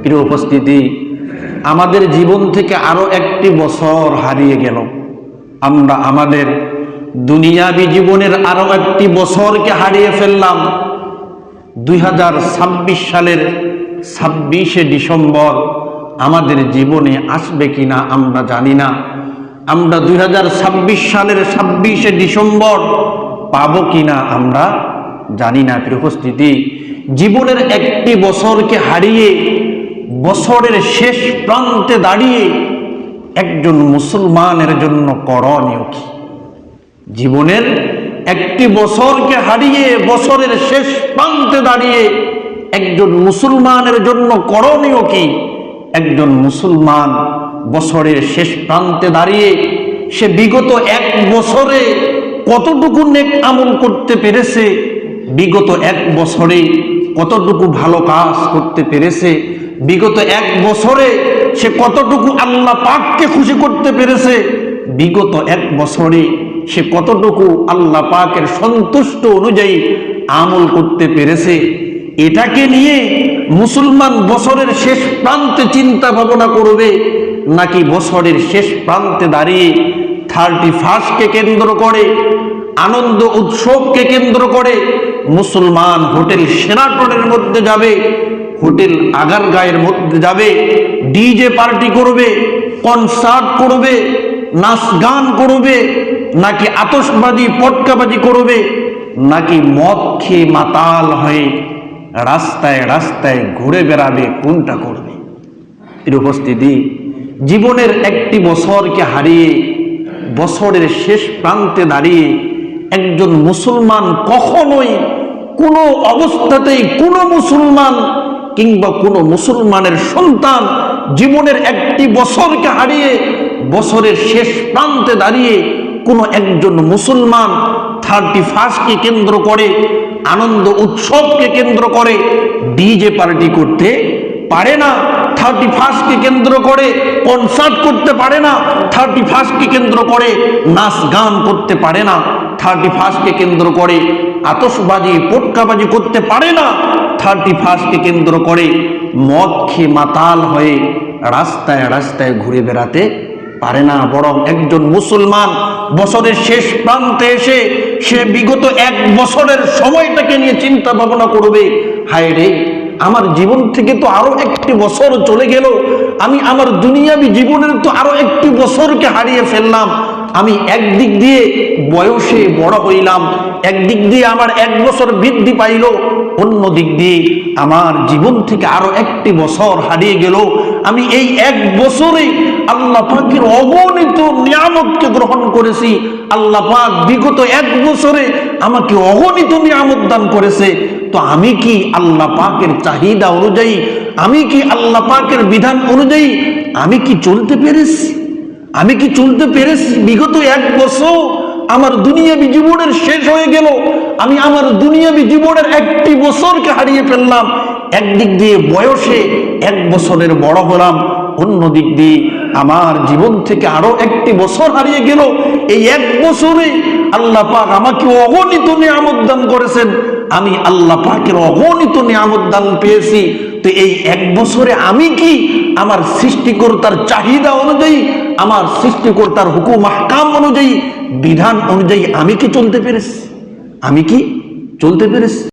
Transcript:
প্রিয় উপস্থিতি, আমাদের জীবন থেকে আরো একটি বছর হারিয়ে গেল। আমরা আমাদের দুনিয়াবী জীবনের আরো একটি বছরকে হারিয়ে ফেললাম। 2026 সালের 26শে ডিসেম্বর আমাদের জীবনে আসবে কিনা আমরা জানি না। আমরা 2026 সালের 26শে ডিসেম্বর পাবো কিনা আমরা জানি না। প্রিয় উপস্থিতি, জীবনের একটি বছরকে হারিয়ে বছরের শেষ প্রান্তে দাঁড়িয়ে একজন মুসলমানের জন্য করণীয় কি? জীবনের একটি বছরকে হারিয়ে বছরের শেষ প্রান্তে দাঁড়িয়ে একজন মুসলমানের জন্য করণীয় কি? একজন মুসলমান বছরের শেষ প্রান্তে দাঁড়িয়ে সে বিগত এক বছরে কতটুকু নেক আমল করতে পেরেছে, বিগত এক বছরে কতটুকু ভালো কাজ করতে পেরেছে, বিগত এক বছরে সে কতটুকু আল্লাহ পাককে খুশি করতে পেরেছে, বিগত এক বছরে সে কতটুকু আল্লাহ পাকের সন্তুষ্ট অনুযায়ী আমল করতে পেরেছে। এটাকে নিয়ে মুসলমান বছরের শেষ প্রান্তে চিন্তা ভাবনা করবে, নাকি বছরের শেষ প্রান্তে দাঁড়িয়ে 31কে কেন্দ্র করে, আনন্দ উৎসবকে কেন্দ্র করে মুসলমান হোটেল সেরাটনের মধ্যে যাবে, হোটেল আগারগাঁয়ের মধ্যে যাবে, ডিজে পার্টি করবে, কনসার্ট করবে, নাচ গান করবে, নাকি আতশবাজি পটকাবাজি করবে, নাকি মদ খেয়ে মাতাল হয়ে রাস্তায় রাস্তায় ঘুরে বেড়াবে, কোনটা করবে? এর উপস্থিতি, জীবনের একটি বছরকে হারিয়ে বছরের শেষ প্রান্তে দাঁড়িয়ে একজন মুসলমান কখনোই কোনো অবস্থাতেই কোনো মুসলমান কিংবা কোনো মুসলমানের সন্তান জীবনের একটি বছরকে হারিয়ে বছরের শেষ প্রান্তে দাঁড়িয়ে কোনো একজন মুসলমান 31কে কেন্দ্র করে, আনন্দ উৎসবকে কেন্দ্র করে ডিজে পার্টি করতে পারে না। 31কে কেন্দ্র করে কনসার্ট করতে পারে না। 31কে কেন্দ্র করে নাচ গান করতে পারে না। 31কে কেন্দ্র করে আতশবাজি পটকাবাজি করতে পারে না। 31কে কেন্দ্র করে মদ খেয়ে মাতাল হয়ে রাস্তায় রাস্তায় ঘুরে বেড়াতে পারে না। বরং একজন মুসলমান বছরের শেষ প্রান্তে এসে সে বিগত এক বছরের সময়টাকে নিয়ে চিন্তা ভাবনা করবে, হায় রে, আমার জীবন থেকে তো আরো একটি বছর চলে গেল, আমি আমার দুনিয়াবী জীবনের তো আরো একটি বছরকে হারিয়ে ফেললাম। আমি একদিক দিয়ে বয়সে বড় হইলাম, একদিক দিয়ে আমার এক বছর বৃদ্ধি পাইল, অন্য দিক দিয়ে আমার জীবন থেকে আরো একটি বছর হারিয়ে গেল। আমি এই এক বছরে আল্লাহ পাকের অগণিত নিয়ামতকে গ্রহণ করেছি। আল্লাহ পাক বিগত এক বছরে আমাকে অগণিত নিয়ামত দান করেছে। তো আমি কি আল্লাহ পাকের চাহিদা অনুযায়ী, আমি কি আল্লাহ পাকের বিধান অনুযায়ী আমি কি চলতে পেরেছি? আমি কি চলতে পেরেছি? বিগত এক বছর আমার দুনিয়াবী জীবনের শেষ হয়ে গেল, আমি আমার দুনিয়াবী জীবনের একটি বছরকে হারিয়ে ফেললাম। একদিক দিয়ে বয়সে এক বছরের বড় হলাম, অন্য দিক দিয়ে আমার জীবন থেকে আরো একটি বছর হারিয়ে গেল। এই এক বছরে আল্লাহ পাক আমাকে অগণিত নিয়ামত দান করেছেন, আমি আল্লাহ পাকের অগণিত নিয়ামত দান পেয়েছি। তো এই এক বছরে আমি কি আমার সৃষ্টিকর্তার চাহিদা অনুযায়ী, আমার সৃষ্টিকর্তার হুকুম আহকাম অনুযায়ী, বিধান অনুযায়ী আমি কি চলতে পেরেছি? আমি কি চলতে পেরেছি?